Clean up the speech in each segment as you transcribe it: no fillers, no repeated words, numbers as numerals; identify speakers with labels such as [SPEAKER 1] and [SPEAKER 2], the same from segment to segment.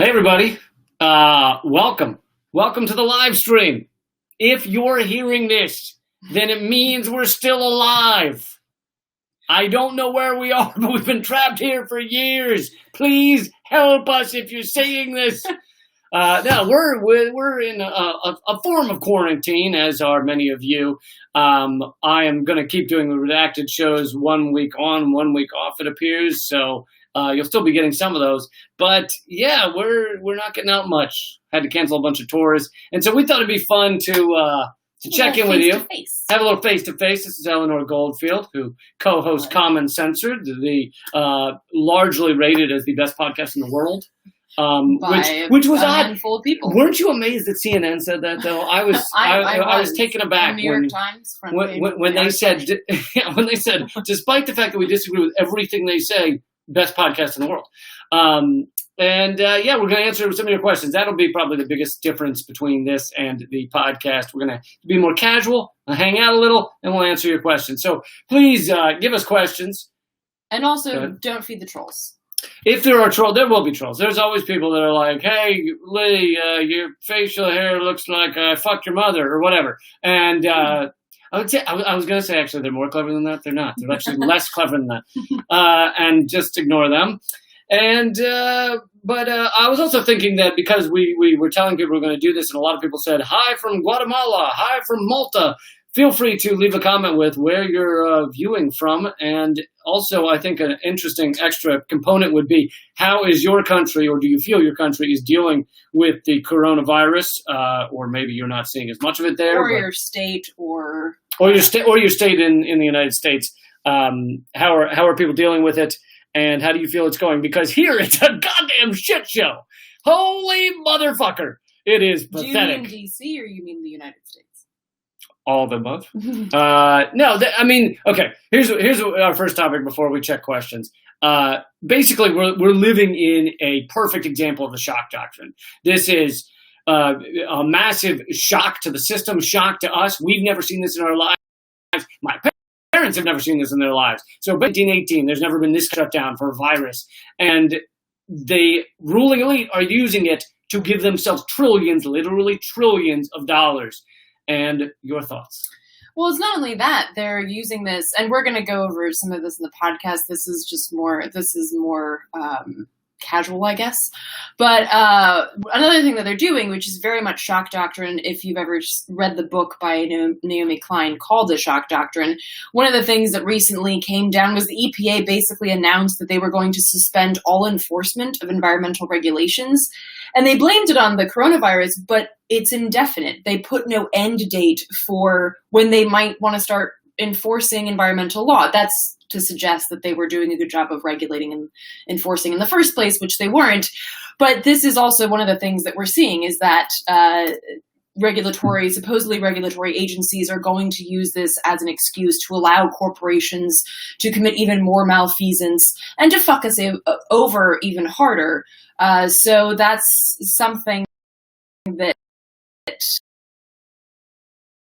[SPEAKER 1] Hey everybody, welcome to the live stream. If you're hearing this, then it means we're still alive. I don't know where we are, but we've been trapped here for years. Please help us if you're saying this. No, we're in a form of quarantine, as are many of you. I am going to keep doing the redacted shows 1 week on, 1 week off, it appears, so you'll still be getting some of those. But yeah, we're not getting out much. Had to cancel a bunch of tours. And so we thought it'd be fun to check in with you. Have a little face-to-face. This is Eleanor Goldfield, who co-hosts Common Censored, the largely rated as the best podcast in the world. Which was odd.
[SPEAKER 2] Handful of people.
[SPEAKER 1] Weren't you amazed that CNN said that though? I was taken aback
[SPEAKER 2] New York Times
[SPEAKER 1] when they said despite the fact that we disagree with everything they say, best podcast in the world. Yeah, we're going to answer some of your questions. That'll be probably the biggest difference between this and the podcast. We're going to be more casual, hang out a little, and we'll answer your questions. So please give us questions.
[SPEAKER 2] And also, don't feed the trolls.
[SPEAKER 1] If there are trolls, there will be trolls. There's always people that are like, hey, Lee, your facial hair looks like I fucked your mother or whatever. And I would say, I was going to say, actually, they're more clever than that. They're not. They're actually less clever than that. And just ignore them. But I was also thinking that because we were telling people we're going to do this, and a lot of people said, hi from Guatemala, hi from Malta. Feel free to leave a comment with where you're viewing from. And also, I think an interesting extra component would be, how is your country, or do you feel your country is dealing with the coronavirus? Or maybe you're not seeing as much of it there.
[SPEAKER 2] Or your state, or
[SPEAKER 1] your state in the United States. How are people dealing with it? And how do you feel it's going? Because here it's a goddamn shit show. Holy motherfucker. It is pathetic.
[SPEAKER 2] Do you mean D.C. or you mean the United States?
[SPEAKER 1] All of the above. Okay, here's our first topic before we check questions. Basically, we're living in a perfect example of the shock doctrine. This is a massive shock to the system, shock to us. We've never seen this in our lives. My parents have never seen this in their lives. So 1918, there's never been this shutdown for a virus. And the ruling elite are using it to give themselves trillions, literally trillions of dollars. And your thoughts?
[SPEAKER 2] Well, it's not only that. They're using this, and we're going to go over some of this in the podcast. This is more casual, I guess. But another thing that they're doing, which is very much shock doctrine, if you've ever read the book by Naomi Klein called The Shock Doctrine, one of the things that recently came down was the EPA basically announced that they were going to suspend all enforcement of environmental regulations. And they blamed it on the coronavirus, but it's indefinite. They put no end date for when they might want to start enforcing environmental law. That's to suggest that they were doing a good job of regulating and enforcing in the first place, which they weren't. But this is also one of the things that we're seeing is that supposedly regulatory agencies are going to use this as an excuse to allow corporations to commit even more malfeasance and to fuck us over even harder. So that's something that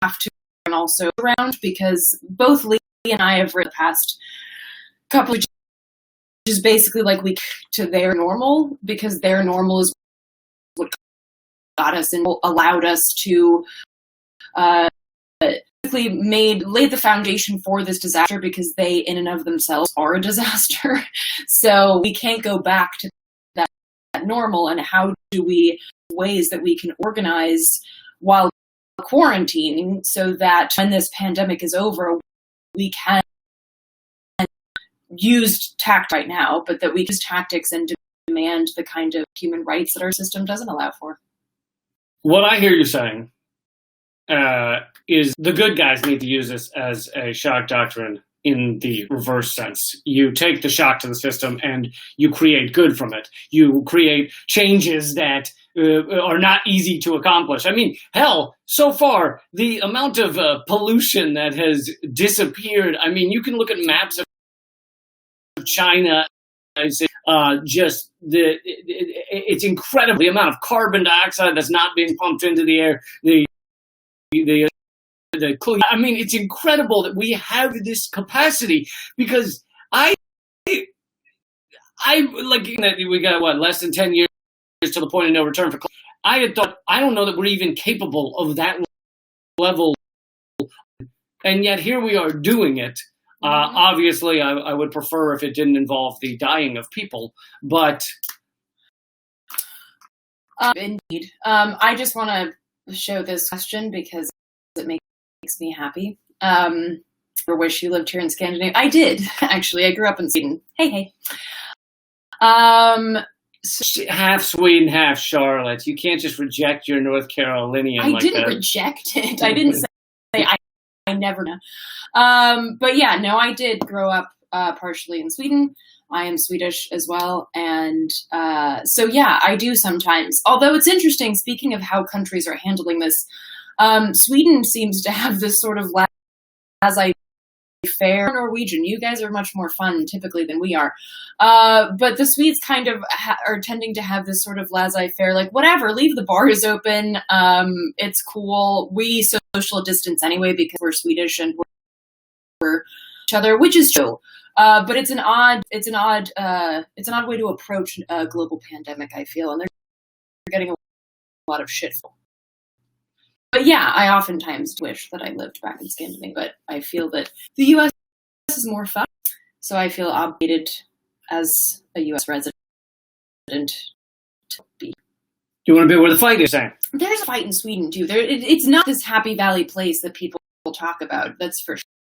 [SPEAKER 2] have to and also around, because both Lee and I have read the past couple of years, which is basically like we to their normal, because their normal is what got us and allowed us to laid the foundation for this disaster, because they in and of themselves are a disaster. So we can't go back to that normal. And how do we ways that we can organize while quarantining so that when this pandemic is over, we can use tact right now, but that we use tactics and demand the kind of human rights that our system doesn't allow for.
[SPEAKER 1] What I hear you saying is the good guys need to use this as a shock doctrine in the reverse sense. You take the shock to the system and you create good from it. You create changes that are not easy to accomplish. I mean, hell, so far, the amount of pollution that has disappeared, I mean, you can look at maps of China, it's incredible, the amount of carbon dioxide that's not being pumped into the air, I mean, it's incredible that we have this capacity, because I like that we got less than 10 years to the point of no return for. I had thought, I don't know that we're even capable of that level, and yet here we are doing it. Obviously, I would prefer if it didn't involve the dying of people, but
[SPEAKER 2] indeed. I just want to show this question because it makes me happy. Or wish you lived here in Scandinavia. I did, actually. I grew up in Sweden. Hey.
[SPEAKER 1] Half Sweden, half Charlotte. You can't just reject your North Carolinian like that.
[SPEAKER 2] I didn't reject it. I didn't say I never know. But yeah, no, I did grow up partially in Sweden. I am Swedish as well. And so, yeah, I do sometimes. Although it's interesting, speaking of how countries are handling this, Sweden seems to have this sort of laissez-faire. Norwegian, you guys are much more fun typically than we are. But the Swedes kind of are tending to have this sort of laissez-faire, like, whatever, leave the bars open. It's cool. We social distance anyway because we're Swedish and we're each other, which is true. But it's an odd way to approach a global pandemic, I feel, and they're getting a lot of shit. But yeah, I oftentimes wish that I lived back in Scandinavia, but I feel that the U.S. is more fun, so I feel obligated as a U.S. resident to be.
[SPEAKER 1] Do you want to be where the fight is, Sam?
[SPEAKER 2] There's a fight in Sweden, too. It's not this Happy Valley place that people talk about, that's for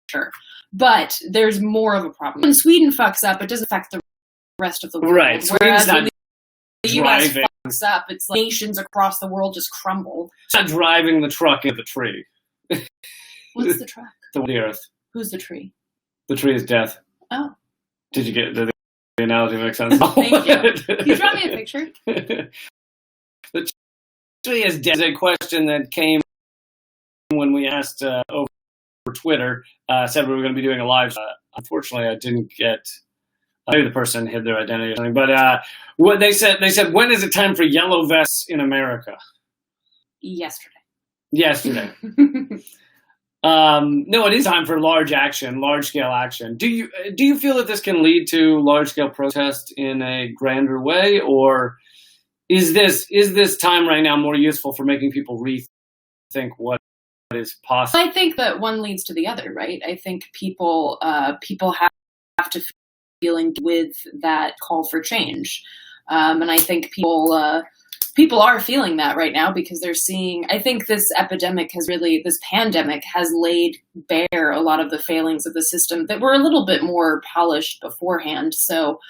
[SPEAKER 2] sure. But there's more of a problem. When Sweden fucks up, it doesn't affect the rest of the world.
[SPEAKER 1] Right.
[SPEAKER 2] Whereas
[SPEAKER 1] not
[SPEAKER 2] when the U.S. fucks up, it's like nations across the world just crumble.
[SPEAKER 1] It's not driving the truck into the tree.
[SPEAKER 2] What's the truck?
[SPEAKER 1] The earth.
[SPEAKER 2] Who's the tree?
[SPEAKER 1] The tree is death.
[SPEAKER 2] Oh.
[SPEAKER 1] Did you get the analogy make sense?
[SPEAKER 2] Thank you. Can you draw me a picture?
[SPEAKER 1] The tree is death is a question that came when we asked over Twitter, said we were going to be doing a live. Unfortunately, I didn't get. Maybe the person hid their identity or something. But what they said, when is it time for yellow vests in America? Yesterday. No, it is time for large scale action. Do you feel that this can lead to large scale protest in a grander way, or is this time right now more useful for making people rethink what is possible?
[SPEAKER 2] I think that one leads to the other, right? I think people have to feeling with that call for change, and I think people are feeling that right now because they're seeing. I think this pandemic has laid bare a lot of the failings of the system that were a little bit more polished beforehand. So.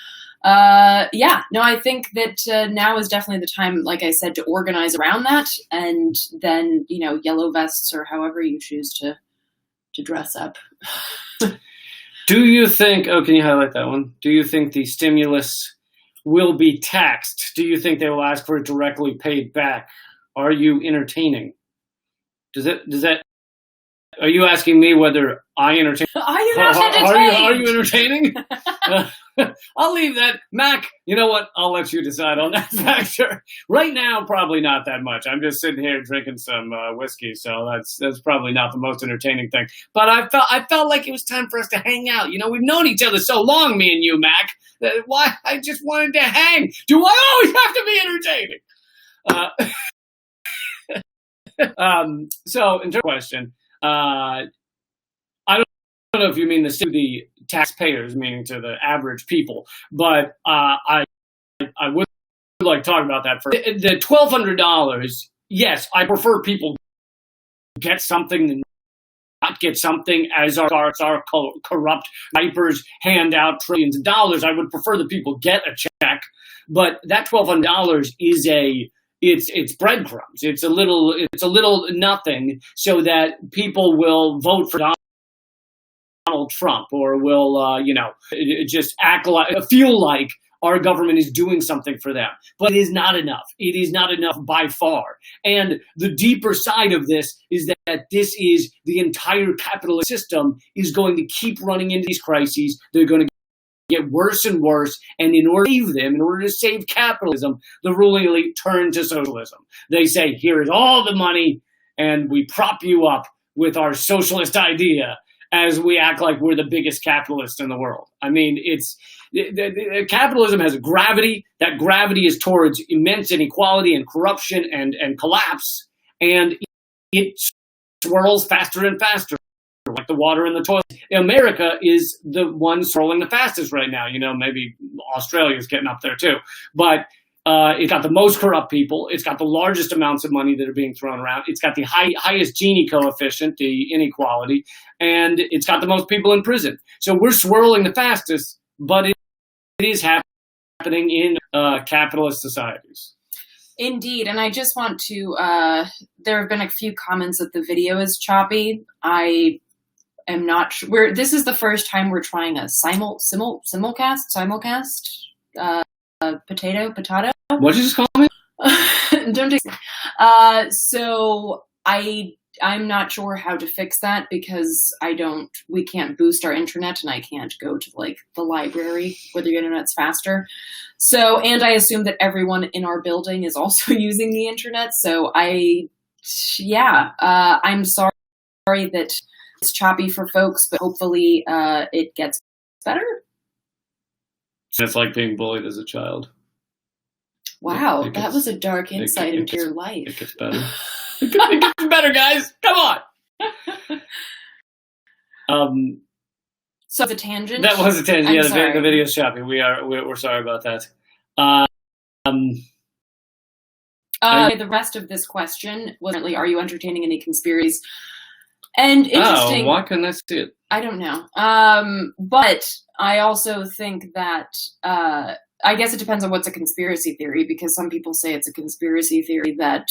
[SPEAKER 2] I think that now is definitely the time, like I said, to organize around that, and then yellow vests or however you choose to dress up.
[SPEAKER 1] Do you think? Oh, can you highlight that one? Do you think the stimulus will be taxed? Do you think they will ask for it directly paid back? Are you entertaining? Does that? Are you asking me whether I entertain?
[SPEAKER 2] Are you not entertained?
[SPEAKER 1] Are you entertaining? I'll leave that. Mac, you know what? I'll let you decide on that factor. Right now, probably not that much. I'm just sitting here drinking some whiskey, so that's probably not the most entertaining thing. But I felt like it was time for us to hang out. We've known each other so long, me and you, Mac. Why? I just wanted to hang. Do I always have to be entertaining? So, in terms of question, I don't know if you mean the taxpayers, meaning to the average people, but I would like to talk about that first. The $1,200, yes, I prefer people get something than not get something, as our corrupt vipers hand out trillions of dollars. I would prefer that people get a check, but that $1,200 is it's breadcrumbs. It's a little nothing, so that people will vote for Donald Trump, or will just feel like our government is doing something for them. But it is not enough. It is not enough by far. And the deeper side of this is that this is the entire capitalist system is going to keep running into these crises. They're going to get worse and worse, and in order to save capitalism, the ruling elite turn to socialism. They say, here is all the money, and we prop you up with our socialist idea as we act like we're the biggest capitalist in the world. I mean, capitalism has a gravity. That gravity is towards immense inequality and corruption and collapse, and it swirls faster and faster, like the water in the toilet. America is the one swirling the fastest right now. Maybe Australia's getting up there too, but it's got the most corrupt people. It's got the largest amounts of money that are being thrown around. It's got the highest Gini coefficient, the inequality, and it's got the most people in prison. So we're swirling the fastest, but it is happening in capitalist societies.
[SPEAKER 2] Indeed, and I just want to, there have been a few comments that the video is choppy. I am not sure. This is the first time we're trying a simulcast, potato.
[SPEAKER 1] What did you just call me?
[SPEAKER 2] Don't take so I'm not sure how to fix that because we can't boost our internet and I can't go to like the library where the internet's faster. So, and I assume that everyone in our building is also using the internet. So I'm sorry that it's choppy for folks, but hopefully it gets better.
[SPEAKER 1] It's like being bullied as a child.
[SPEAKER 2] Wow, that was a dark insight into your life.
[SPEAKER 1] It gets better. It gets better, guys. Come on.
[SPEAKER 2] So the tangent.
[SPEAKER 1] That was a tangent. The video's choppy. We're sorry about that.
[SPEAKER 2] The rest of this question was, are you entertaining any conspiracies? And interesting.
[SPEAKER 1] Oh, why couldn't I see it?
[SPEAKER 2] I don't know. But I also think that I guess it depends on what's a conspiracy theory, because some people say it's a conspiracy theory that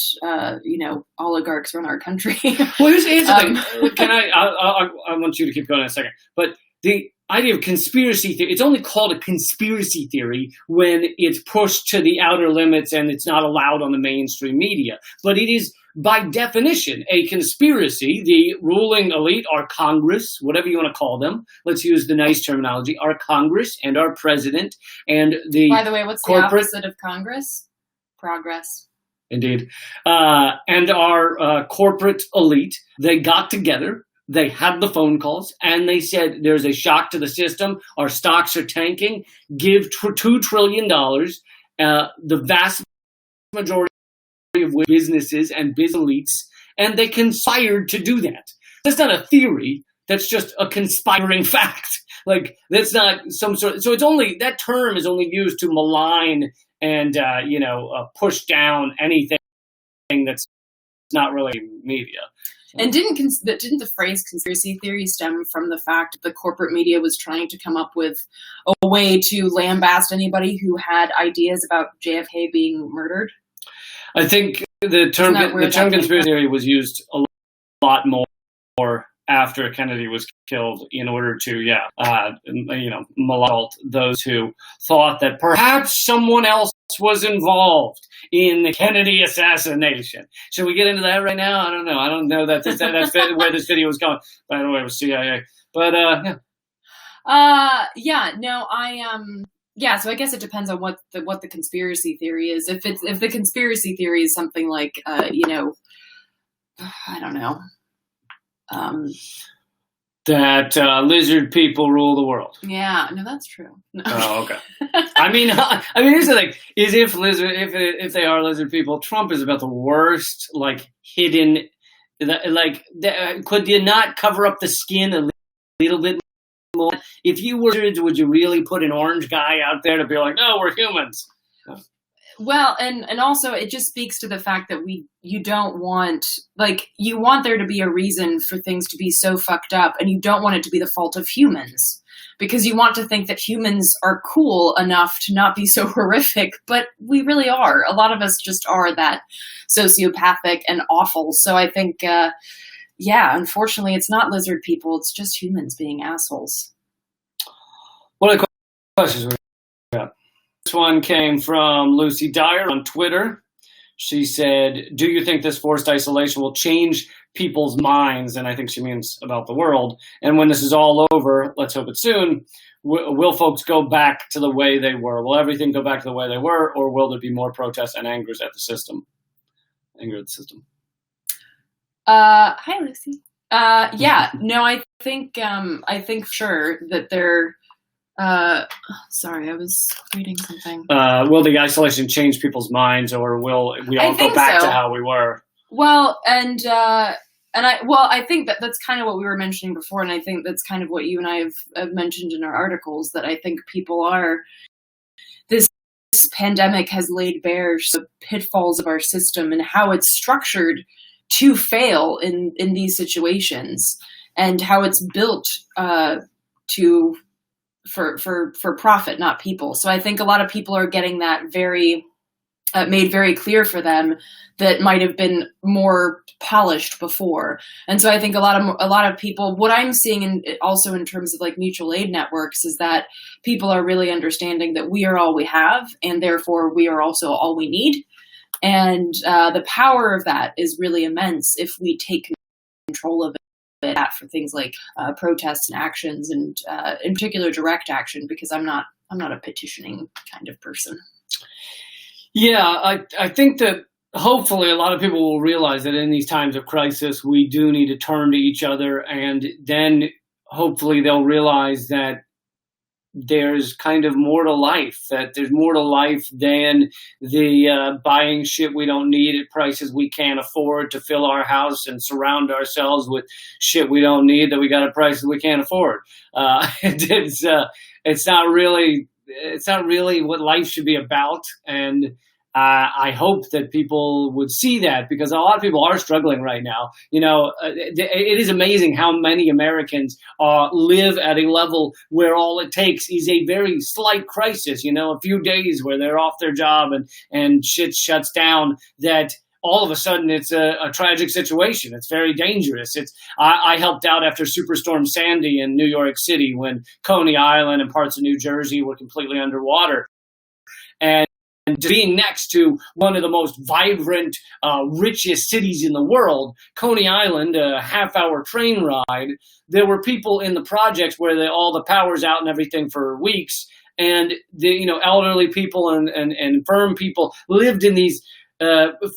[SPEAKER 2] oligarchs run our country.
[SPEAKER 1] Well, here's the thing. Can I want you to keep going in a second. But the idea of conspiracy theory, it's only called a conspiracy theory when it's pushed to the outer limits and it's not allowed on the mainstream media. But it is, by definition, a conspiracy. The ruling elite, our Congress, whatever you want to call them, let's use the nice terminology, our Congress and our president and the
[SPEAKER 2] By the way, what's the opposite of Congress? Progress.
[SPEAKER 1] Indeed. And our corporate elite, they got together. They had the phone calls and they said, there's a shock to the system. Our stocks are tanking. Give $2 trillion. The vast majority of businesses and biz elites, and they conspired to do that. That's not a theory. That's just a conspiring fact. Like, that's not some sort. So it's only, that term is only used to malign and, push down anything that's not really media.
[SPEAKER 2] And didn't the phrase conspiracy theory stem from the fact that the corporate media was trying to come up with a way to lambast anybody who had ideas about JFK being murdered?
[SPEAKER 1] I think the term conspiracy theory was used a lot more after Kennedy was killed in order to, malign those who thought that perhaps someone else was involved in the Kennedy assassination. Should we get into that right now? I don't know. I don't know that's where this video was going. By the way, it was CIA. But
[SPEAKER 2] so I guess it depends on what the conspiracy theory is. If the conspiracy theory is something like I don't know.
[SPEAKER 1] That lizard people rule the world.
[SPEAKER 2] Yeah, no, that's true. No.
[SPEAKER 1] Oh, okay. I mean, here's the thing: is if they are lizard people, Trump is about the worst, hidden. Could you not cover up the skin a little bit more? If you were lizards, would you really put an orange guy out there to be like, no, we're humans?
[SPEAKER 2] Well, and also it just speaks to the fact that you don't want, you want there to be a reason for things to be so fucked up, and you don't want it to be the fault of humans, because you want to think that humans are cool enough to not be so horrific, but we really are. A lot of us just are that sociopathic and awful. So I think, unfortunately it's not lizard people, it's just humans being assholes.
[SPEAKER 1] What are the questions we got? This one came from Lucy Dyer on Twitter. She said, do you think this forced isolation will change people's minds? And I think she means about the world. And when this is all over, let's hope it's soon, will folks go back to the way they were? Will everything go back to the way they were? Or will there be more protests and anger at the system?
[SPEAKER 2] Hi, Lucy. I think sure that Sorry, I was reading something.
[SPEAKER 1] Will the isolation change people's minds, or will we all go back to how we were?
[SPEAKER 2] Well, I think that's kind of what we were mentioning before, and I think that's kind of what you and I have mentioned in our articles, that I think this pandemic has laid bare the pitfalls of our system and how it's structured to fail in these situations, and how it's built for profit, not people. So I think a lot of people are getting that made very clear for them, that might have been more polished before. And so I think a lot of people, what I'm seeing also in terms of like mutual aid networks, is that people are really understanding that we are all we have, and therefore we are also all we need. And the power of that is really immense if we take control of it for things like protests and actions, and in particular direct action, because I'm not a petitioning kind of person.
[SPEAKER 1] Yeah, I think that hopefully a lot of people will realize that in these times of crisis, we do need to turn to each other, and then hopefully they'll realize that there's kind of more to life, that there's more to life than the buying shit we don't need at prices we can't afford to fill our house and surround ourselves with shit we don't need that we got at prices we can't afford. It's not really what life should be about. And I hope that people would see that, because a lot of people are struggling right now. It is amazing how many Americans live at a level where all it takes is a very slight crisis, a few days where they're off their job and shit shuts down, that all of a sudden it's a tragic situation. It's very dangerous. I helped out after Superstorm Sandy in New York City, when Coney Island and parts of New Jersey were completely underwater. And being next to one of the most vibrant, richest cities in the world, Coney Island, a half-hour train ride, there were people in the projects where all the power's out and everything for weeks, and the elderly people and infirm people lived in these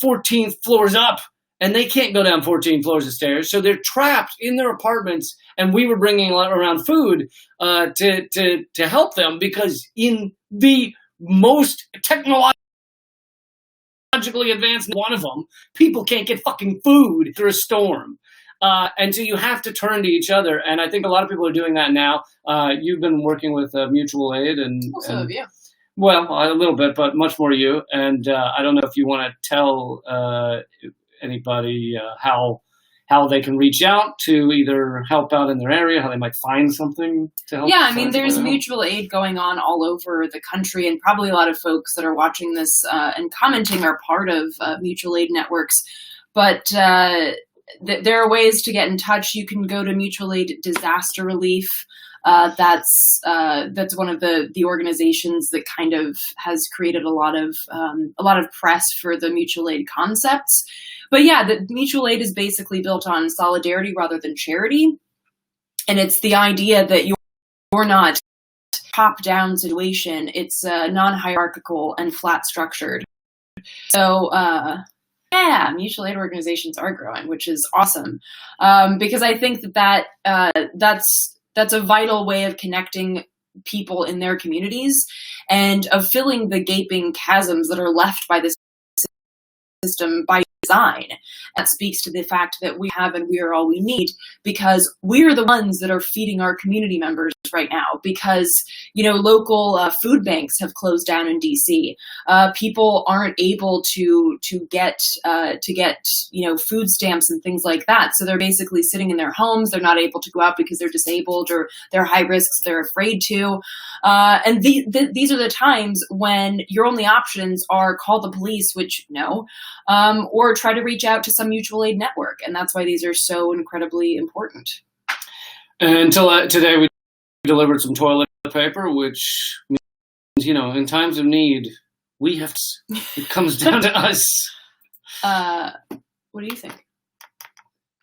[SPEAKER 1] 14 floors up, and they can't go down 14 floors of stairs, so they're trapped in their apartments. And we were bringing around food to help them, because in the most technologically advanced one of them, people can't get fucking food through a storm. And so you have to turn to each other. And I think a lot of people are doing that now. You've been working with mutual aid, and
[SPEAKER 2] also have you.
[SPEAKER 1] Well, a little bit, but much more you. And I don't know if you want to tell anybody how they can reach out to either help out in their area, how they might find something to help.
[SPEAKER 2] Yeah, I mean, there's mutual aid going on all over the country, and probably a lot of folks that are watching this and commenting are part of mutual aid networks. But there are ways to get in touch. You can go to Mutual Aid Disaster Relief. That's one of the organizations that kind of has created a lot of press for the mutual aid concepts. But yeah, the mutual aid is basically built on solidarity rather than charity, and it's the idea that you're not top-down situation. It's non-hierarchical and flat structured. So yeah, mutual aid organizations are growing, which is awesome, because I think that's a vital way of connecting people in their communities and of filling the gaping chasms that are left by this system by design. That speaks to the fact that we have and we are all we need, because we're the ones that are feeding our community members right now, because local food banks have closed down in DC. People aren't able to get food stamps and things like that, so they're basically sitting in their homes. They're not able to go out because they're disabled or they're high risks. They're afraid to, and these are the times when your only options are call the police, which or try to reach out to some mutual aid network, and that's why these are so incredibly important.
[SPEAKER 1] And until today, we delivered some toilet paper, which means, in times of need, we have to. It comes down to us.
[SPEAKER 2] What do you think?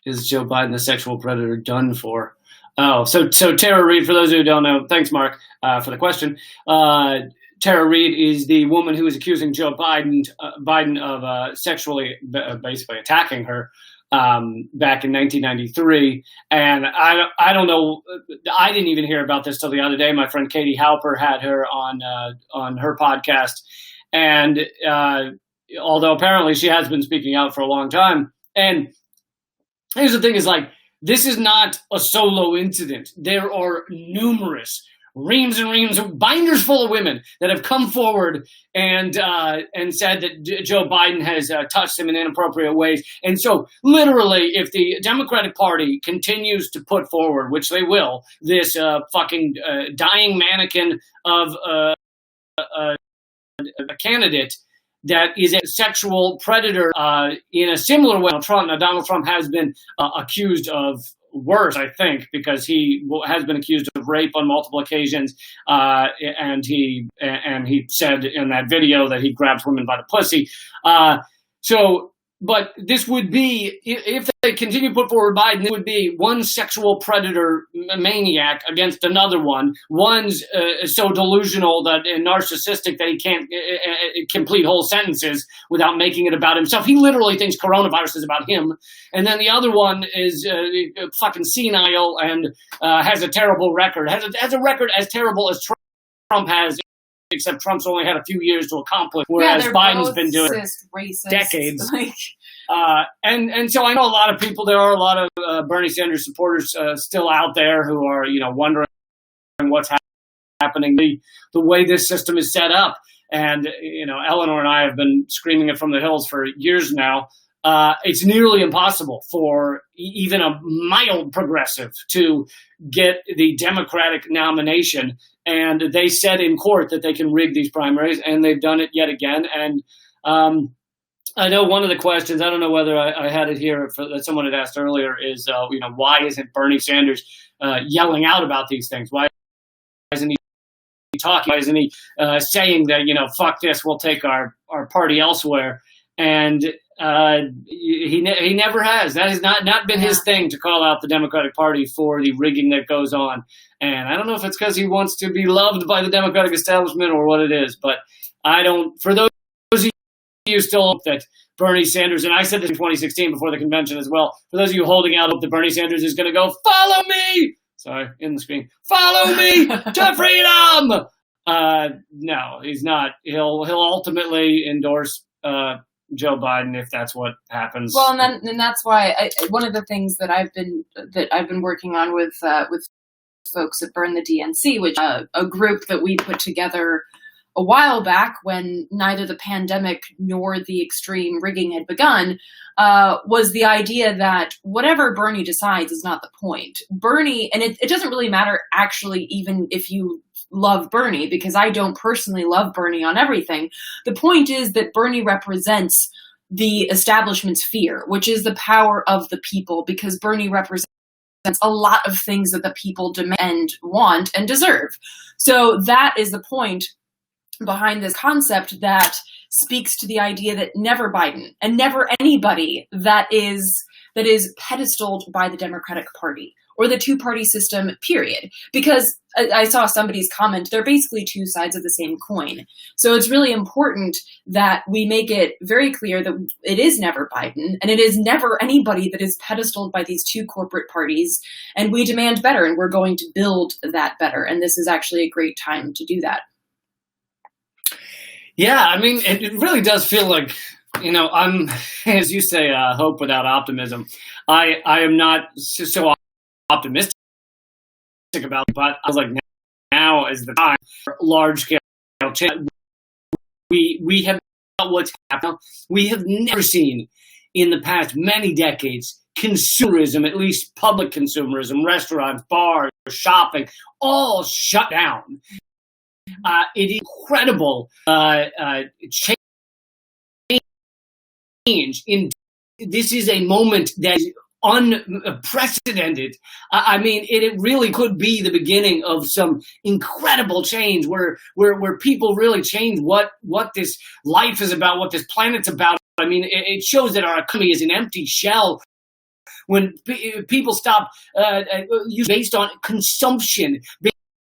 [SPEAKER 1] Is Joe Biden the sexual predator done for? Oh, so Tara Reade, for those who don't know, thanks, Mark, for the question. Tara Reade is the woman who is accusing Joe Biden of sexually, basically attacking her. back in 1993. And I don't know, I didn't even hear about this till the other day. My friend Katie Halper had her on her podcast. And although apparently she has been speaking out for a long time. And here's the thing is, like, this is not a solo incident. There are numerous reams and reams of binders full of women that have come forward and said that Joe Biden has touched them in inappropriate ways. And so literally, if the Democratic Party continues to put forward, which they will, this fucking dying mannequin of a candidate that is a sexual predator in a similar way. Donald Trump has been accused of worse, I think, because he has been accused of rape on multiple occasions, and he said in that video that he grabs women by the pussy. But this would be, if they continue to put forward Biden, it would be one sexual predator maniac against another one. One's so delusional and narcissistic that he can't complete whole sentences without making it about himself. He literally thinks coronavirus is about him. And then the other one is fucking senile and has a terrible record. Has a record as terrible as Trump has, except Trump's only had a few years to accomplish, whereas Biden's been doing
[SPEAKER 2] racist,
[SPEAKER 1] decades. And so I know a lot of people, there are a lot of Bernie Sanders supporters still out there who are, wondering what's happening, the way this system is set up. And, Eleanor and I have been screaming it from the hills for years now. It's nearly impossible for even a mild progressive to get the Democratic nomination. And they said in court that they can rig these primaries, and they've done it yet again. And I know one of the questions, I don't know whether I had it here that someone had asked earlier, is, why isn't Bernie Sanders yelling out about these things? Why isn't he talking? Why isn't he saying that, fuck this, we'll take our party elsewhere? And he never has. That has not been his thing, to call out the Democratic Party for the rigging that goes on. And I don't know if it's because he wants to be loved by the Democratic establishment or what it is, but for those of you still hope that Bernie Sanders, and I said this in 2016 before the convention as well, for those of you holding out hope that Bernie Sanders is going to go, follow me! Sorry, in the screen. Follow me to freedom! No, he's not. He'll ultimately endorse Joe Biden if that's what happens.
[SPEAKER 2] Well, and that's why one of the things that I've been working on with folks at Burn the DNC, which a group that we put together a while back when neither the pandemic nor the extreme rigging had begun, was the idea that whatever Bernie decides is not the point. Bernie, and it doesn't really matter actually, even if you love Bernie, because I don't personally love Bernie on everything. The point is that Bernie represents the establishment's fear, which is the power of the people, because Bernie represents a lot of things that the people demand, want, and deserve. So that is the point behind this concept that speaks to the idea that never Biden and never anybody that is pedestaled by the Democratic Party or the two-party system, period. Because I saw somebody's comment, they're basically two sides of the same coin. So it's really important that we make it very clear that it is never Biden and it is never anybody that is pedestaled by these two corporate parties. And we demand better, and we're going to build that better. And this is actually a great time to do that.
[SPEAKER 1] Yeah, I mean, it really does feel like, I'm, as you say, hope without optimism. I am not so optimistic about it, but I was like, now is the time for large-scale change. We have what's happening. We have never seen in the past many decades consumerism, at least public consumerism, restaurants, bars, shopping, all shut down. It is incredible change. This is a moment that is unprecedented. I mean, it really could be the beginning of some incredible change where people really change what this life is about, what this planet's about. I mean, it shows that our economy is an empty shell. When people stop based on consumption,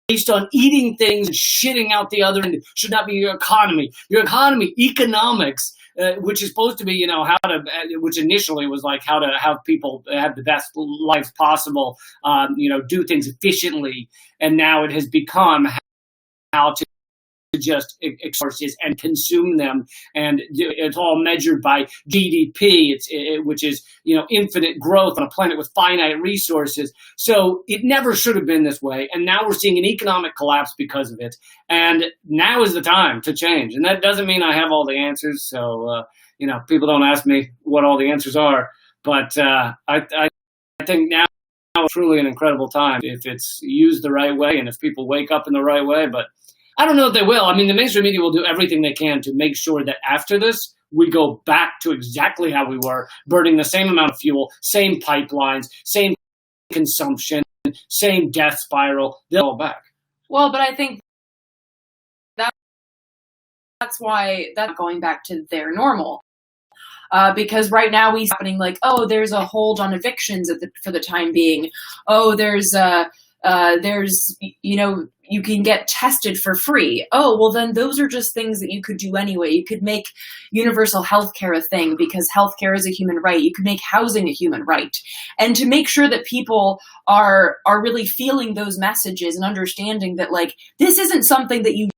[SPEAKER 1] based on eating things and shitting out the other end should not be your economy. Your economy, economics, which is supposed to be, which initially was like how to have people have the best lives possible, do things efficiently. And now it has become how to just resources and consume them, and it's all measured by GDP, which is infinite growth on a planet with finite resources. So it never should have been this way, and now we're seeing an economic collapse because of it. And now is the time to change. And that doesn't mean I have all the answers. So people don't ask me what all the answers are, but I think now is truly an incredible time if it's used the right way and if people wake up in the right way. But I don't know if they will. I mean, the mainstream media will do everything they can to make sure that after this, we go back to exactly how we were, burning the same amount of fuel, same pipelines, same consumption, same death spiral. They'll go back.
[SPEAKER 2] Well, but I think that's why that's going back to their normal. Because right now we're happening like, oh, there's a hold on evictions for the time being. Oh, there's you can get tested for free. Oh, well then those are just things that you could do anyway. You could make universal healthcare a thing because healthcare is a human right. You could make housing a human right. And to make sure that people are really feeling those messages and understanding that like, this isn't something that you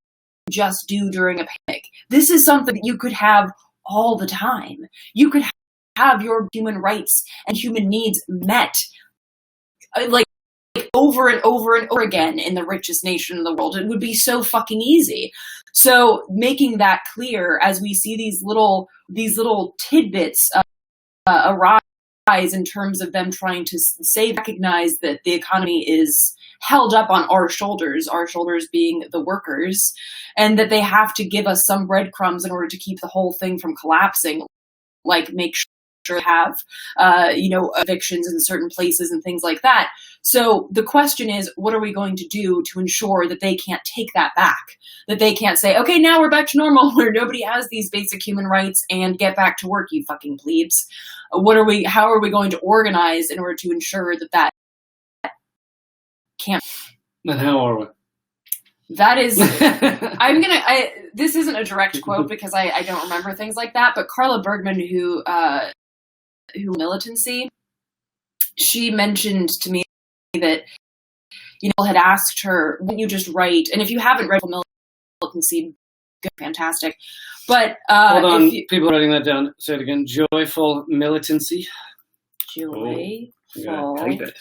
[SPEAKER 2] just do during a panic. This is something that you could have all the time. You could have your human rights and human needs met like over and over and over again in the richest nation in the world. It would be so fucking easy. So making that clear as we see these little tidbits arise in terms of them trying to recognize that the economy is held up on our shoulders being the workers, and that they have to give us some breadcrumbs in order to keep the whole thing from collapsing, like make sure to have, evictions in certain places and things like that. So the question is, what are we going to do to ensure that they can't take that back? That they can't say, okay, now we're back to normal where nobody has these basic human rights and get back to work, you fucking plebes. How are we going to organize in order to ensure that can't?
[SPEAKER 1] And how are we?
[SPEAKER 2] That is, this isn't a direct quote because I don't remember things like that, but Carla Bergman, who militancy, she mentioned to me that, had asked her, wouldn't you just write, and if you haven't read militancy, good, fantastic. But,
[SPEAKER 1] hold on, people are writing that down. Say it again. Joyful militancy.
[SPEAKER 2] Joyful
[SPEAKER 1] type it.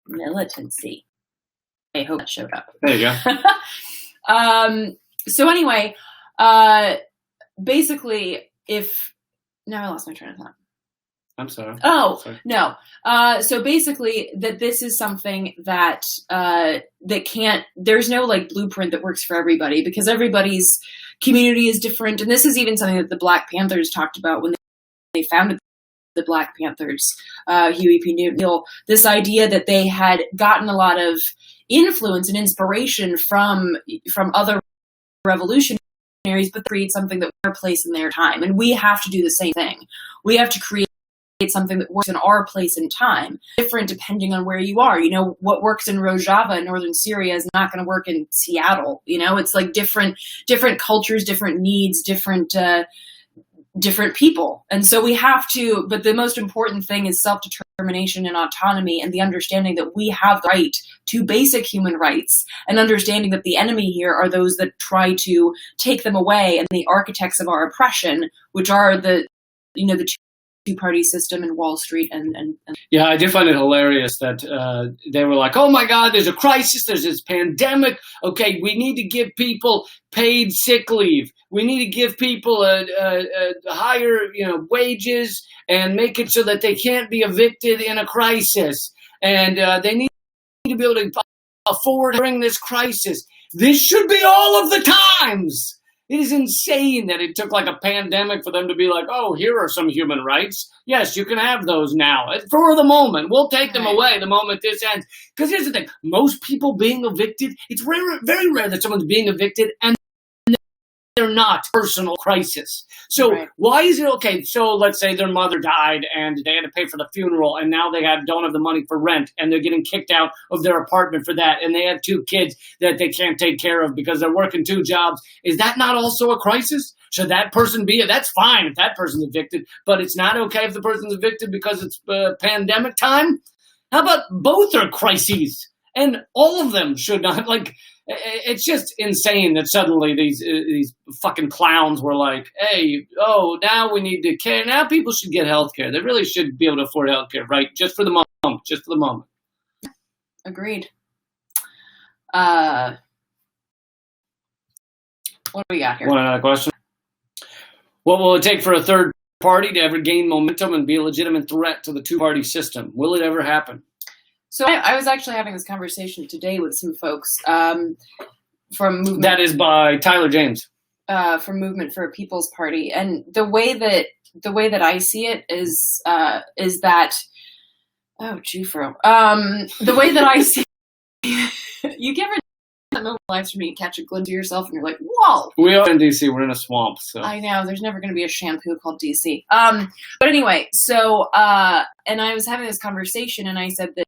[SPEAKER 2] Militancy. I hope that showed up.
[SPEAKER 1] There you
[SPEAKER 2] go. So anyway, basically, now I lost my train of thought.
[SPEAKER 1] I'm sorry.
[SPEAKER 2] Oh, sorry. No. So basically that this is something that there's no like blueprint that works for everybody because everybody's community is different. And this is even something that the Black Panthers talked about when they founded the Black Panthers, Huey P. Newton, this idea that they had gotten a lot of influence and inspiration from other revolutionaries, but create something that their place in their time. And we have to do the same thing. We have to create something that works in our place in time, different depending on where you are. What works in Rojava in northern Syria is not going to work in Seattle. It's like different cultures, different needs, different people. And so we have to, but the most important thing is self-determination and autonomy and the understanding that we have the right to basic human rights and understanding that the enemy here are those that try to take them away and the architects of our oppression, which are the two-party system in Wall Street and
[SPEAKER 1] yeah, I did find it hilarious that they were like, oh my God, there's a crisis, there's this pandemic. Okay, we need to give people paid sick leave. We need to give people a higher, wages and make it so that they can't be evicted in a crisis. And they need to be able to afford during this crisis. This should be all of the times. It is insane that it took like a pandemic for them to be like, oh, here are some human rights. Yes, you can have those now. For the moment. We'll take them away the moment this ends. Because here's the thing. Most people being evicted, it's rare, very rare that someone's being evicted and they're they're not personal crisis. So why is it okay? So let's say their mother died and they had to pay for the funeral, and now they don't have the money for rent, and they're getting kicked out of their apartment for that, and they have 2 kids that they can't take care of because they're working 2 jobs. Is that not also a crisis? Should that person be? That's fine if that person's evicted, but it's not okay if the person's evicted because it's pandemic time? How about both are crises? And all of them should not, like, it's just insane that suddenly these fucking clowns were like, hey, now we need to care. Now people should get health care. They really should be able to afford health care, right? Just for the moment.
[SPEAKER 2] Agreed. What do we got here?
[SPEAKER 1] One other question. What will it take for a third party to ever gain momentum and be a legitimate threat to the 2-party system? Will it ever happen?
[SPEAKER 2] So I was actually having this conversation today with some folks from Movement.
[SPEAKER 1] That is by Tyler James.
[SPEAKER 2] From Movement for a People's Party, and the way that I see it is that Jufro. The way that I see you get rid of that live stream, you catch a glimpse of yourself, and you're like, whoa.
[SPEAKER 1] We are in DC. We're in a swamp. So
[SPEAKER 2] I know there's never going to be a shampoo called DC. But anyway, so and I was having this conversation, and I said that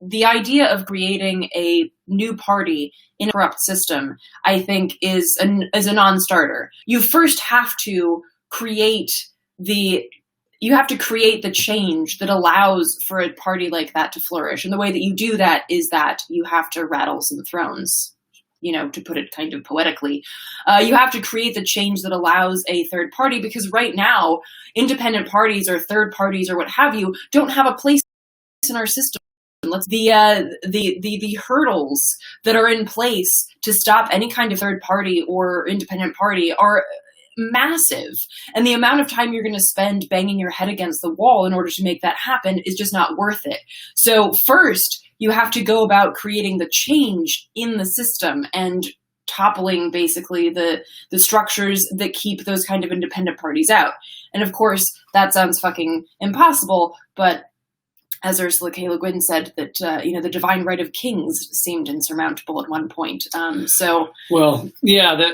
[SPEAKER 2] the idea of creating a new party in a corrupt system, I think, is a non-starter. You first have to create the change that allows for a party like that to flourish. And the way that you do that is that you have to rattle some thrones, to put it kind of poetically. You have to create the change that allows a third party, because right now, independent parties or third parties or what have you don't have a place in our system. The hurdles that are in place to stop any kind of third party or independent party are massive. And the amount of time you're going to spend banging your head against the wall in order to make that happen is just not worth it. So first, you have to go about creating the change in the system and toppling basically the structures that keep those kind of independent parties out. And of course, that sounds fucking impossible, but as Ursula K. Le Guin said, that the divine right of kings seemed insurmountable at one point.
[SPEAKER 1] Well, yeah.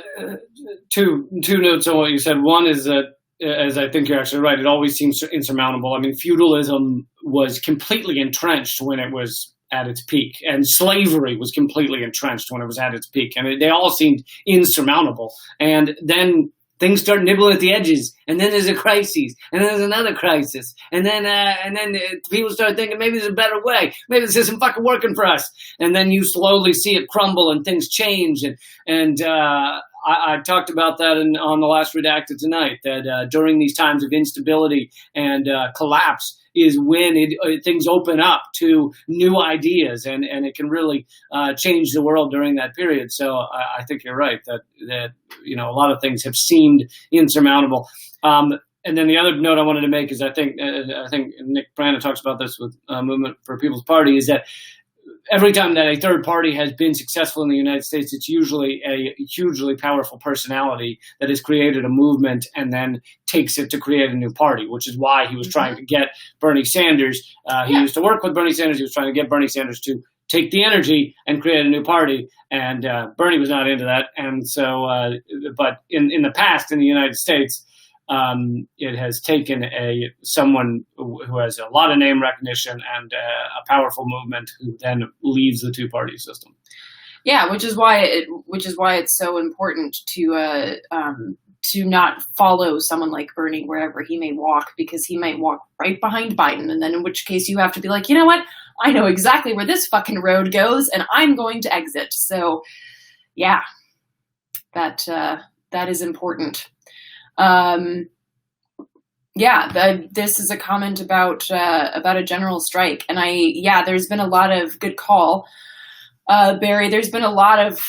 [SPEAKER 1] Two notes on what you said. One is that, as I think you're actually right, it always seems insurmountable. I mean, feudalism was completely entrenched when it was at its peak, and slavery was completely entrenched when it was at its peak, and they all seemed insurmountable. And then things start nibbling at the edges, and then there's a crisis, and then there's another crisis, and then people start thinking maybe there's a better way, maybe this isn't fucking working for us, and then you slowly see it crumble and things change. And I talked about that on the last Redacted tonight, that during these times of instability and collapse is when things open up to new ideas, and it can really change the world during that period. So I think you're right that a lot of things have seemed insurmountable. And then the other note I wanted to make is I think Nick Brandon talks about this with Movement for a People's Party, is that every time that a third party has been successful in the United States, it's usually a hugely powerful personality that has created a movement and then takes it to create a new party, which is why he was trying to get Bernie Sanders. He used to work with Bernie Sanders. He was trying to get Bernie Sanders to take the energy and create a new party. And Bernie was not into that. And so, but in the past in the United States, it has taken someone who has a lot of name recognition and a powerful movement who then leaves the 2-party system.
[SPEAKER 2] Yeah, which is why it's so important to not follow someone like Bernie wherever he may walk, because he might walk right behind Biden, and then in which case you have to be like, you know what? I know exactly where this fucking road goes, and I'm going to exit. So, yeah, that is important. This is a comment about a general strike, and there's been a lot of good call, Barry. There's been a lot of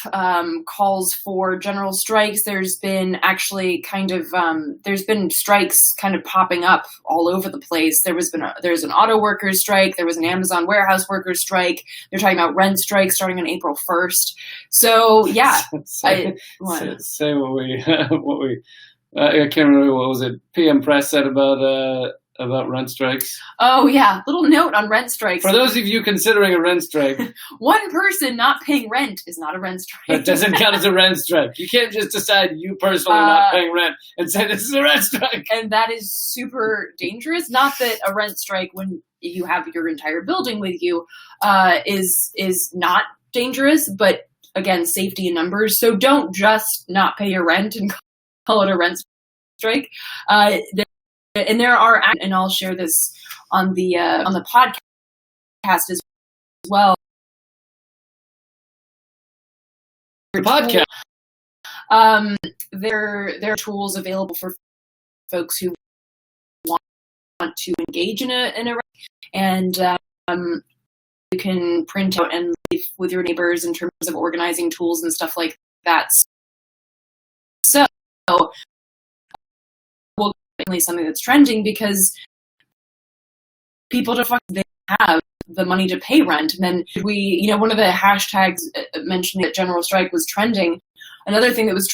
[SPEAKER 2] calls for general strikes. There's been actually there's been strikes kind of popping up all over the place. There's an auto workers strike. There was an Amazon warehouse workers strike. They're talking about rent strikes starting on April 1st. So yeah,
[SPEAKER 1] say what we. I can't remember what was it. PM Press said about about rent strikes?
[SPEAKER 2] Oh, yeah. Little note on rent strikes.
[SPEAKER 1] For those of you considering a rent strike,
[SPEAKER 2] one person not paying rent is not a rent strike.
[SPEAKER 1] that doesn't count as a rent strike. You can't just decide you personally are not paying rent and say this is a rent strike.
[SPEAKER 2] And that is super dangerous. Not that a rent strike, when you have your entire building with you, is not dangerous, but again, safety in numbers. So don't just not pay your rent and call it a rent strike. And there are, and I'll share this on the podcast as well.
[SPEAKER 1] The podcast.
[SPEAKER 2] There are tools available for folks who want to engage in a and you can print out and leave with your neighbors in terms of organizing tools and stuff like that. So, well, definitely something that's trending because people they have the money to pay rent. And then one of the hashtags mentioning that general strike was trending. Another thing that's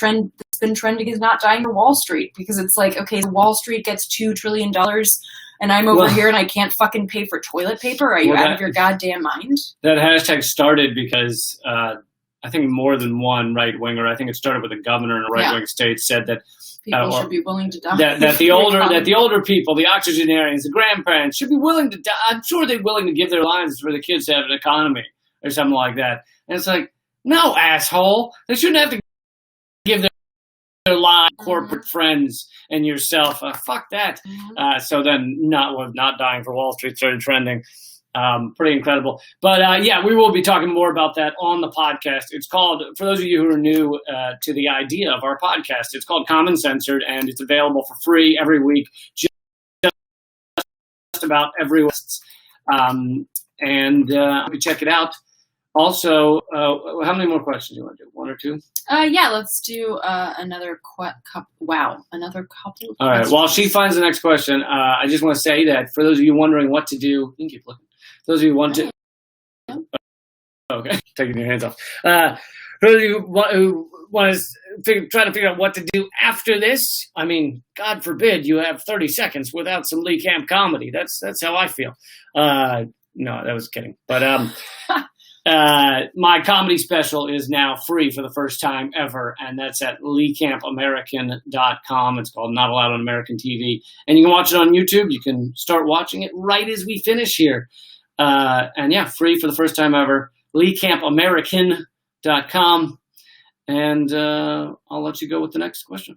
[SPEAKER 2] been trending is not dying for Wall Street, because it's like, okay, so Wall Street gets $2 trillion and I'm over here and I can't fucking pay for toilet paper. Are you out of your goddamn mind? That
[SPEAKER 1] hashtag started because I think more than one right-winger, I think it started with a governor in a right-wing state, said that
[SPEAKER 2] people should be willing to die.
[SPEAKER 1] That the older people, the octogenarians, the grandparents should be willing to die. I'm sure they're willing to give their lives for the kids to have an economy or something like that. And it's like, no, asshole. They shouldn't have to give their lives, corporate friends and yourself. Fuck that. So then not dying for Wall Street started trending. Pretty incredible. But we will be talking more about that on the podcast. It's called, for those of you who are new to the idea of our podcast, it's called Common Censored, and it's available for free every week, just about every week. Check it out. Also, how many more questions do you want to do? One or two?
[SPEAKER 2] Let's do another another couple.
[SPEAKER 1] All right. While she finds the next question, I just want to say that for those of you wondering what to do, you can keep looking. Those of you who want to, okay, taking your hands off. For those of you who want to try to figure out what to do after this, I mean, God forbid you have 30 seconds without some Lee Camp comedy. That's how I feel. No, that was kidding. But my comedy special is now free for the first time ever, and that's at leecampamerican.com. It's called Not Allowed on American TV. And you can watch it on YouTube. You can start watching it right as we finish here. Free for the first time ever, leecampamerican.com. And I'll let you go with the next question.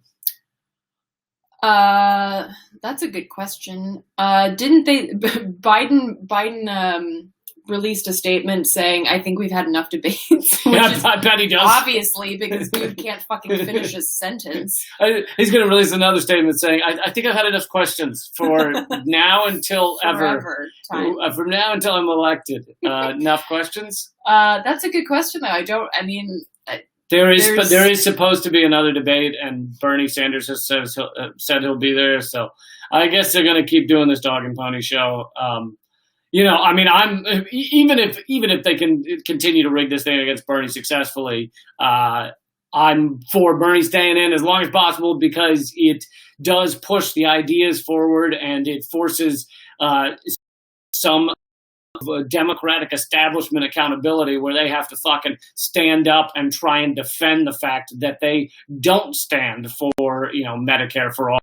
[SPEAKER 2] That's a good question. Didn't Biden released a statement saying, I think we've had enough debates.
[SPEAKER 1] I bet he does.
[SPEAKER 2] Obviously, because dude can't fucking finish a sentence.
[SPEAKER 1] He's going to release another statement saying, I think I've had enough questions for now until ever. From now until I'm elected. Enough questions?
[SPEAKER 2] That's a good question, though.
[SPEAKER 1] There is supposed to be another debate, and Bernie Sanders has said he'll be there. So I guess they're going to keep doing this dog and pony show. I'm even if they can continue to rig this thing against Bernie successfully, I'm for Bernie staying in as long as possible, because it does push the ideas forward and it forces some Democratic establishment accountability, where they have to fucking stand up and try and defend the fact that they don't stand for Medicare for all.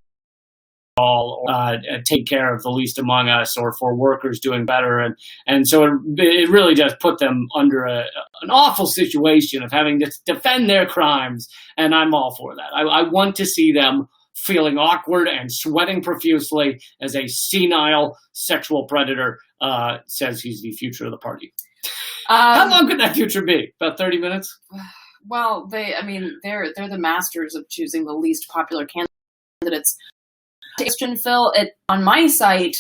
[SPEAKER 1] Take care of the least among us, or for workers doing better, and so it really does put them under an awful situation of having to defend their crimes, and I'm all for that. I want to see them feeling awkward and sweating profusely as a senile sexual predator says he's the future of the party. How long could that future be? About 30 minutes?
[SPEAKER 2] Well, they're the masters of choosing the least popular candidates. Question, Phil, on my site,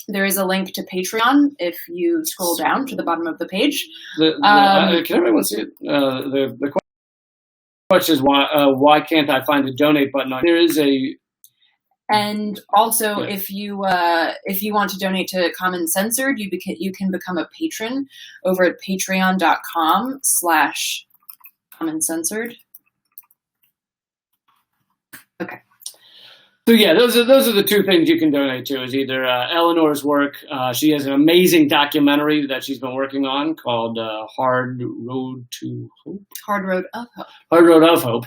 [SPEAKER 2] there is a link to Patreon if you scroll down to the bottom of the page.
[SPEAKER 1] Can everyone see it? The question is why can't I find a donate button on? There is a.
[SPEAKER 2] And also, if you want to donate to Common Censored, you can become a patron over at patreon.com/Common Censored. Okay.
[SPEAKER 1] So yeah, those are the two things you can donate to. Is either Eleanor's work. She has an amazing documentary that she's been working on called Hard Road to Hope.
[SPEAKER 2] Hard Road of Hope.
[SPEAKER 1] Hard Road of Hope.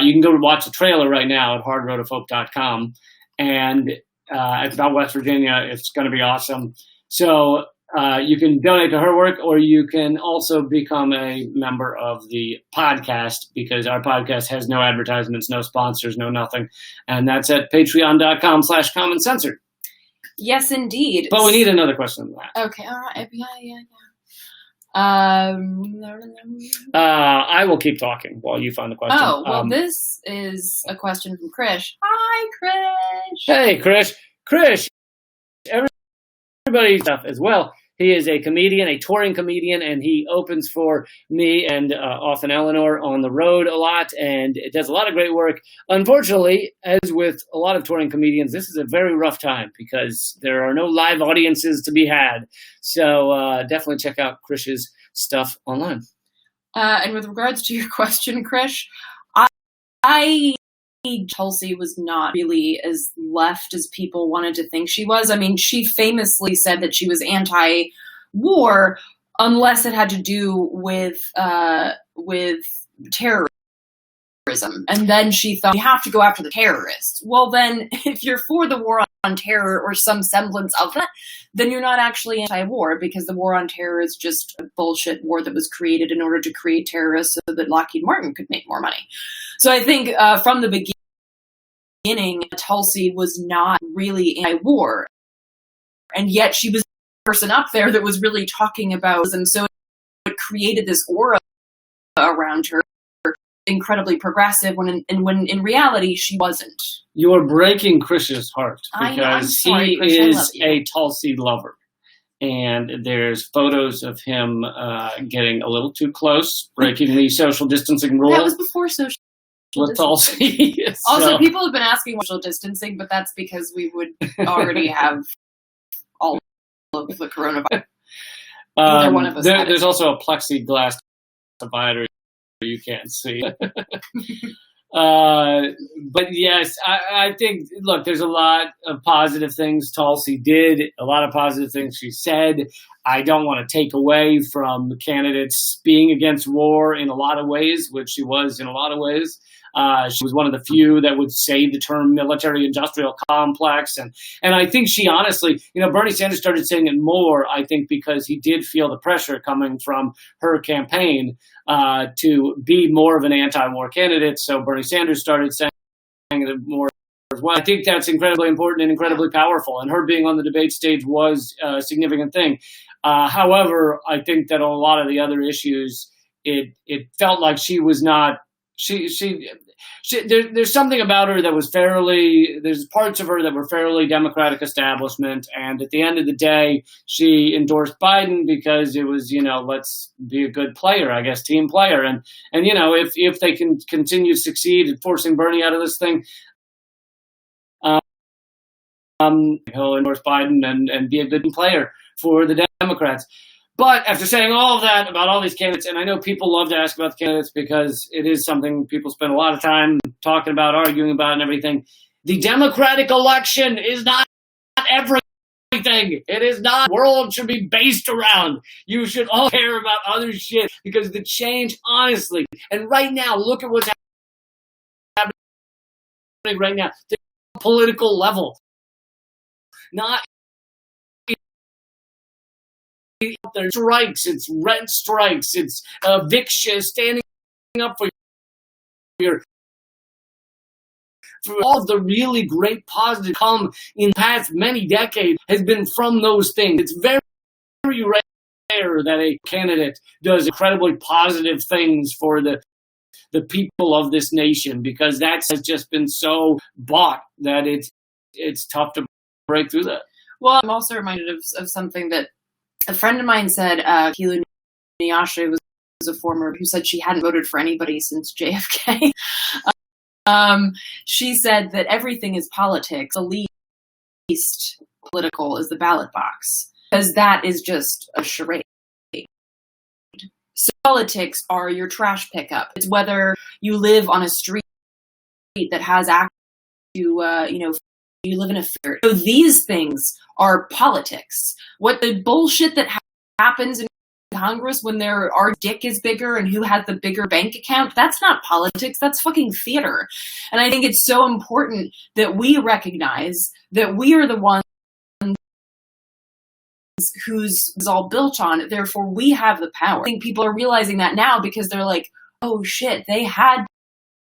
[SPEAKER 1] You can go watch the trailer right now at hardroadofhope.com, and it's about West Virginia. It's going to be awesome. So you can donate to her work, or you can also become a member of the podcast, because our podcast has no advertisements, no sponsors, no nothing. And that's at patreon.com/commoncensored.
[SPEAKER 2] Yes, indeed.
[SPEAKER 1] But we need another question on that.
[SPEAKER 2] Okay, all right. Yeah.
[SPEAKER 1] I will keep talking while you find the question.
[SPEAKER 2] Oh, well, this is a question from Krish. Hi, Krish.
[SPEAKER 1] Hey, Krish. Krish, everybody's stuff as well. He is a comedian, a touring comedian, and he opens for me and often Eleanor on the road a lot, and it does a lot of great work. Unfortunately, as with a lot of touring comedians, this is a very rough time because there are no live audiences to be had. So definitely check out Krish's stuff online.
[SPEAKER 2] And with regards to your question, Krish, Tulsi was not really as left as people wanted to think she was. I mean, she famously said that she was anti-war unless it had to do with terrorism. And then she thought, we have to go after the terrorists. Well, then, if you're for the war on terror or some semblance of that, then you're not actually anti-war, because the war on terror is just a bullshit war that was created in order to create terrorists so that Lockheed Martin could make more money. So I think from the beginning, Tulsi was not really anti-war, and yet she was the person up there that was really talking about them. So it created this aura around her, incredibly progressive, when in reality she wasn't.
[SPEAKER 1] You are breaking Krish's heart because
[SPEAKER 2] sorry, Krish,
[SPEAKER 1] he is a Tulsi lover. And there's photos of him getting a little too close, breaking the social distancing rule.
[SPEAKER 2] That was before social
[SPEAKER 1] with Tulsi.
[SPEAKER 2] Also, people have been asking social distancing, but that's because we would already have all of the coronavirus. Either one of us.
[SPEAKER 1] There's also a plexiglass divider you can't see. But yes, I think, look, there's a lot of positive things Tulsi did, a lot of positive things she said. I don't want to take away from the candidates being against war in a lot of ways, which she was in a lot of ways. She was one of the few that would say the term military-industrial complex. And I think she honestly, Bernie Sanders started saying it more, I think, because he did feel the pressure coming from her campaign to be more of an anti-war candidate. So Bernie Sanders started saying it more as well. I think that's incredibly important and incredibly powerful. And her being on the debate stage was a significant thing. However, I think that on a lot of the other issues, it felt like she was not. There's something about her that was there's parts of her that were fairly Democratic establishment. And at the end of the day, she endorsed Biden because it was, let's be a good player, I guess, team player. And if they can continue to succeed at forcing Bernie out of this thing, he'll endorse Biden and be a good player for the Democrats. But after saying all of that about all these candidates, and I know people love to ask about the candidates because it is something people spend a lot of time talking about, arguing about, and everything. The Democratic election is not everything. It is not. The world should be based around. You should all care about other shit, because the change, honestly, and right now, look at what's happening right now. The political level. Not there's strikes, it's rent strikes, it's eviction, standing up for all of the really great positive come in the past many decades has been from those things. It's very, very rare that a candidate does incredibly positive things for the people of this nation, because that has just been so bought that it's tough to break through that.
[SPEAKER 2] Well, I'm also reminded of something that a friend of mine said. Kilu Nyasha was a former who said she hadn't voted for anybody since JFK. She said that everything is politics. The least political is the ballot box, because that is just a charade. So politics are your trash pickup. It's whether you live on a street that has you live in a fear. So these things are politics. What the bullshit that happens in Congress when our dick is bigger and who has the bigger bank account, that's not politics, that's fucking theater. And I think it's so important that we recognize that we are the ones who's all built on, therefore we have the power. I think people are realizing that now because they're like, oh shit, they had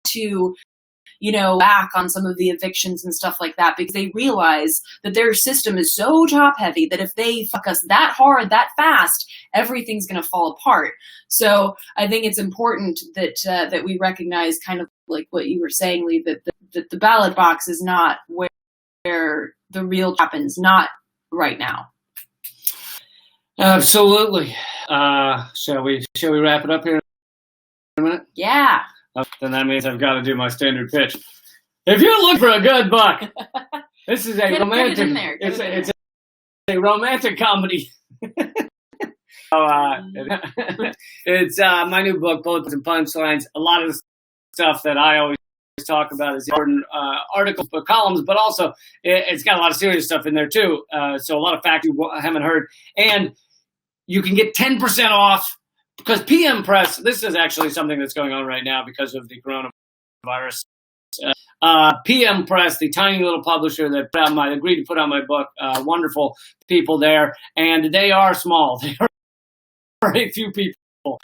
[SPEAKER 2] to back on some of the evictions and stuff like that because they realize that their system is so top heavy that if they fuck us that hard, that fast, everything's going to fall apart. So I think it's important that we recognize, kind of like what you were saying, Lee, that the ballot box is not where the real happens, not right now.
[SPEAKER 1] Absolutely. Shall we wrap it up here in a minute?
[SPEAKER 2] Yeah.
[SPEAKER 1] Then that means I've got to do my standard pitch. If you're looking for a good buck, this is a romantic. It's a romantic comedy. It's my new book, Bullets and Punchlines. A lot of the stuff that I always talk about is important articles, but columns, but also it's got a lot of serious stuff in there too. So a lot of facts you haven't heard, and you can get 10% off. Because PM Press, this is actually something that's going on right now because of the coronavirus. PM Press, the tiny little publisher that agreed to put out my book, wonderful people there, and they are small. They are very few people.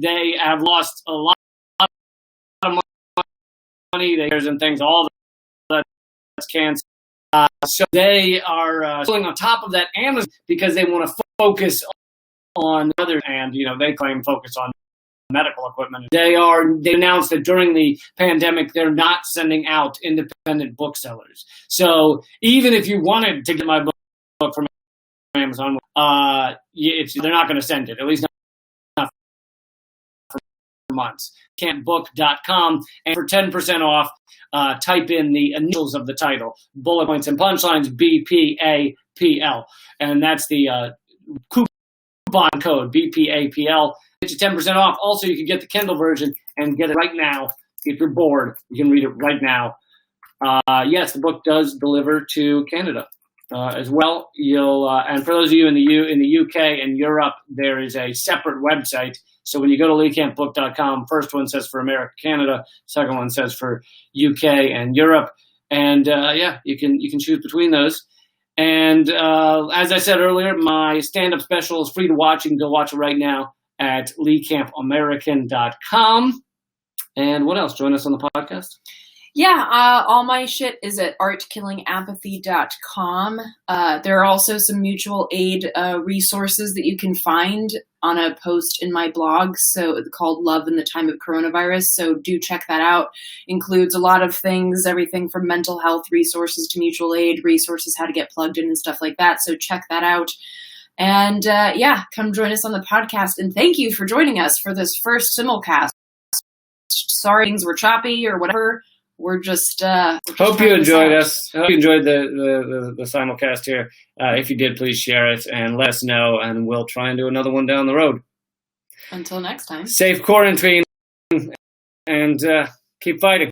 [SPEAKER 1] They have lost a lot of money. There's and things, all that's canceled. So they are pulling on top of that Amazon because they want to focus on other, and they claim focus on medical equipment. They announced that during the pandemic they're not sending out independent booksellers. So even if you wanted to get my book from Amazon, they're not going to send it, at least not for months. Campbook.com, and for 10% off, type in the initials of the title, Bullet Points and Punchlines, BPAPL, and that's the coupon code BPAPL. Get you 10% off. Also, you can get the Kindle version and get it right now. If you're bored, you can read it right now. Yes, the book does deliver to Canada as well. And for those of you in the UK and Europe, there is a separate website. So when you go to leecampbook.com, first one says for America, Canada. Second one says for UK and Europe. And you can choose between those. And as I said earlier, my stand-up special is free to watch. You can go watch it right now at leecampamerican.com. And what else? Join us on the podcast.
[SPEAKER 2] Yeah, all my shit is at artkillingapathy.com. There are also some mutual aid resources that you can find on a post in my blog, so it's called Love in the Time of Coronavirus. So do check that out. Includes a lot of things, everything from mental health resources to mutual aid resources, how to get plugged in and stuff like that. So check that out. And come join us on the podcast. And thank you for joining us for this first simulcast. Sorry things were choppy or whatever. We're just
[SPEAKER 1] hope you enjoyed us. Hope you enjoyed the simulcast here. If you did, please share it and let us know, and we'll try and do another one down the road.
[SPEAKER 2] Until next time.
[SPEAKER 1] Safe quarantine, and keep fighting.